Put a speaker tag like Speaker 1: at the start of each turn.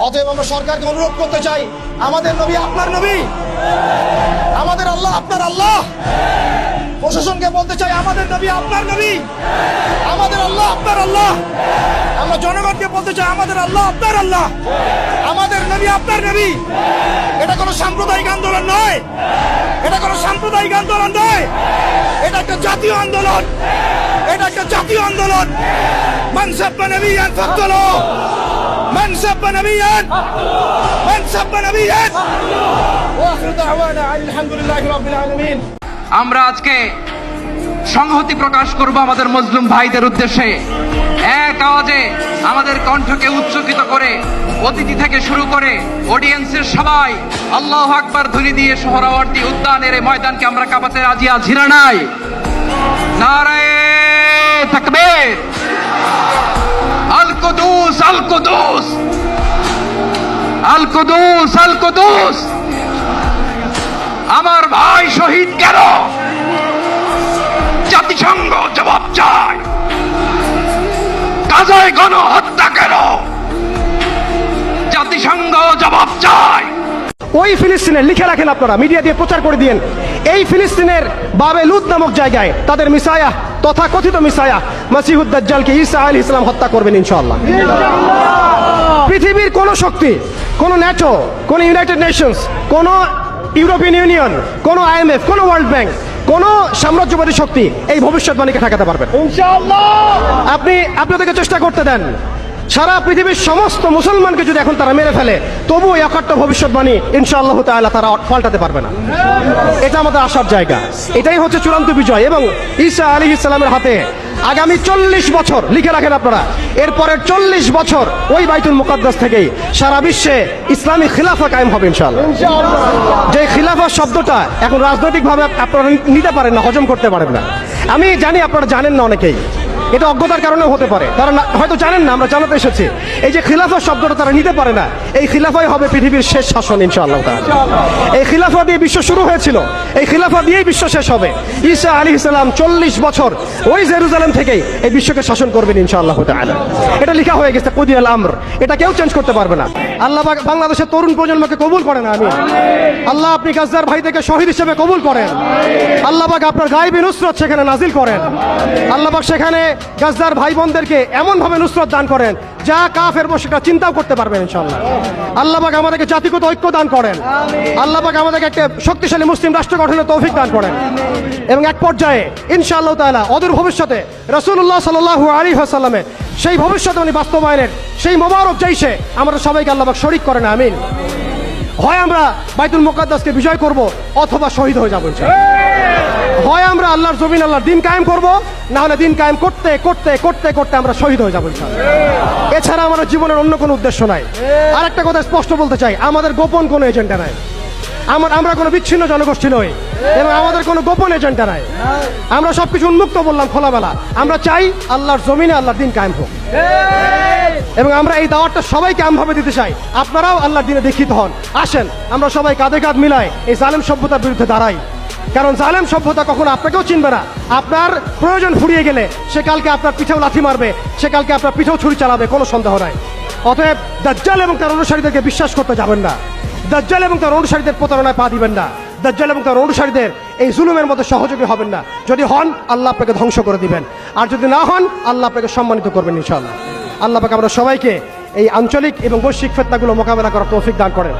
Speaker 1: অতএব আমরা সরকারকে অনুরোধ করতে চাই, আমাদের নবী আপনার নবী, আমাদের আল্লাহ আপনার আল্লাহ। প্রশাসনকে বলতে চাই, আমাদের নবী আপনার নবী, আমাদের আল্লাহ আপনার আল্লাহ। আমরা জনগণকে বলতে চাই, আমাদের আল্লাহ আপনার আল্লাহ, আমাদের নবী আপনার নবী। এটা কোনো সাম্প্রদায়িক আন্দোলন নয়, এটা কোনো সাম্প্রদায়িক আন্দোলন নয়, এটা একটা জাতীয় আন্দোলন, এটা একটা জাতীয় আন্দোলন। মান সাব্বা নবিয়ান ফাকতুলু, মান সাব্বা নবিয়ান, মান সাব্বা নবিয়ান। ওয়া আখিরু দাওয়ানা আলহামদুলিল্লাহি রাব্বিল আলামিন।
Speaker 2: আমরা আজকে সংহতি প্রকাশ করব আমাদের মুসলিম ভাইদের উদ্দেশ্যে। এক আওয়াজে আমাদের কণ্ঠকে উচ্চকিত করে অতিথি থেকে শুরু করে অডিয়েন্সের সবাই আল্লাহু আকবার ধ্বনি দিয়ে সোহরাওয়ার্দী উদ্যানের এই ময়দানকে আমরা কাঁপাতে রাজি আছি না নাই? নারায়ে তাকবীর, আল কুদুস আল কুদুস, আল কুদুস আল কুদুস। আমার ভাই শহীদ কেন? জাতিসংঘ জবাব চায়। গাজায় গণহত্যা কেন? জাতিসংঘ জবাব চায়।
Speaker 3: ওই ফিলিস্তিনের লিখে রাখেন, আপনারা মিডিয়া দিয়ে প্রচার করে দিয়েন, এই ফিলিস্তিনের বাবে লুদ নামক জায়গায় তাদের মিসায়া, তথা কথিত মিসায়া মাসিহুদ দাজ্জালকে ঈসা আলাইহিস সালাম হত্যা করবেন ইনশাআল্লাহ। পৃথিবীর কোন শক্তি, কোন ন্যাটো, কোন ইউনাইটেড নেশনস, কোন ইউরোপিয়ান ইউনিয়ন, কোন IMF, কোন ওয়ার্ল্ড ব্যাংক, কোন সাম্রাজ্যবাদী শক্তি এই ভবিষ্যৎবাণীকে ঠেকাতে পারবে ইনশাআল্লাহ। আপনি আপনাদেরকে চেষ্টা করতে দেন, সারা পৃথিবীর সমস্ত মুসলমানকে যদি এখন তারা মেরে ফেলে, তবু এই অকাট্য ভবিষ্যৎবাণী ইনশাআল্লাহ তাআলা তারা পাল্টাতে পারবে না। এটা আমাদের আশার জায়গা, এটাই হচ্ছে চূড়ান্ত বিজয়। এবং ঈসা আলাইহিস সালামের হাতে আগামী 40 বছর, লিখে রাখেন আপনারা, এরপরের 40 বছর ওই বাইতুল মুকাদ্দাস থেকেই সারা বিশ্বে ইসলামী খিলাফা কায়েম হবে ইনশাআল্লাহ। যে খিলাফা শব্দটা এখন রাজনৈতিকভাবে আপনারা নিতে পারেন না, হজম করতে পারেন না। আমি জানি আপনারা জানেন না, অনেকেই এটা অজ্ঞতার কারণে হতে পারে, তারা হয়তো জানেন না, আমরা জানাতে এসেছি। এই যে খিলাফা শব্দটা তারা নিতে পারে না, এই খিলাফাই হবে পৃথিবীর শেষ শাসন ইনশাআল্লাহ তাআলা। এই খিলাফা দিয়ে বিশ্ব শুরু হয়েছিল, এই খিলাফা দিয়েই বিশ্ব শেষ হবে। ঈসা আলাইহিস সালাম 40 বছর ওই জেরুজালেম থেকেই এই বিশ্বকে শাসন করবেন ইনশাআল্লাহ তাআলা। এটা লেখা হয়ে গেছে, কুদিয়াল আমর, এটা কেউ চেঞ্জ করতে পারবে না। আল্লাহ বাংলাদেশের তরুণ প্রজন্মকে কবুল করেন, আমি আল্লাহ আপনি গাজ্জার ভাইদেরকে শহীদ হিসেবে কবুল করেন। আল্লাহ পাক আপনার গায়েবী নুসরত সেখানে নাজিল করেন। আল্লাহ পাক সেখানে গাজ্জার ভাই বোনদেরকে এমন ভাবে নুসরত দান করেন যা কাফের সেটা চিন্তাও করতে পারবেন ইনশাআল্লাহ। আল্লাহ পাক আমাদেরকে জাতিগত ঐক্য দান করেন। আল্লাহ পাক আমাদেরকে একটা শক্তিশালী মুসলিম রাষ্ট্র গঠনের তৌফিক দান করেন। এবং এক পর্যায়ে ইনশাআল্লাহ তাআলা অদূর ভবিষ্যতে রাসূলুল্লাহ সাল্লাল্লাহু আলাইহি ওয়াসাল্লামের সেই ভবিষ্যৎবাণী বাস্তবায়নের সেই মোবারক জয়সে আমরা সবাইকে আল্লাহ পাক শরীক করেন, আমিন। হয় আমরা বাইতুল মুকাদ্দাসকে বিজয় করব, অথবা শহীদ হয়ে যাব ইনশাআল্লাহ। হয় আমরা আল্লাহর জমিন, আল্লাহর দিন কায়েম করব, না হলে দিন কায়েম করতে করতে করতে করতে আমরা শহীদ হয়ে যাবো ইনশাআল্লাহ। এছাড়া আমাদের জীবনের অন্য কোনো উদ্দেশ্য নাই। আর একটা কথা স্পষ্ট বলতে চাই, আমাদের গোপন কোনো এজেন্ডা নাই, আমরা কোনো বিচ্ছিন্ন জনগোষ্ঠী নই, এবং আমাদের কোনো গোপন এজেন্ডা নাই। আমরা সবকিছু উন্মুক্ত বললাম, খোলামেলা। আমরা চাই আল্লাহর জমিনে আল্লাহর দিন কায়েম হোক, এবং আমরা এই দাওয়াতটা সবাইকে আমভাবে দিতে চাই। আপনারাও আল্লাহর দিনে দীক্ষিত হন। আসেন আমরা সবাই কাঁধে কাঁধ মিলাই এই জালেম সভ্যতার বিরুদ্ধে দাঁড়াই। কারণ জালেম সভ্যতা কখনো আপনাকেও চিনবে না। আপনার প্রয়োজন ফুরিয়ে গেলে সে কালকে আপনার পিঠেও লাথি মারবে, সে কালকে আপনার পিঠেও ছুরি চালাবে, কোনো সন্দেহ নাই। অতএব দাজ্জাল এবং তার অনুসারীদেরকে বিশ্বাস করতে যাবেন না। দাজ্জাল এবং তার অনুসারীদের প্রতারণায় পা দিবেন না। দাজ্জাল এবং তার অনুসারীদের এই জুলুমের মধ্যে সহযোগী হবেন না। যদি হন, আল্লাহ আপনাকে ধ্বংস করে দিবেন, আর যদি না হন, আল্লাহ আপনাকে সম্মানিত করবেন ইনশাআল্লাহ। আল্লাহ পাক আমরা সবাইকে এই আঞ্চলিক এবং বৈশ্বিক ফিতনাগুলো মোকাবেলা করার তৌফিক দান করেন।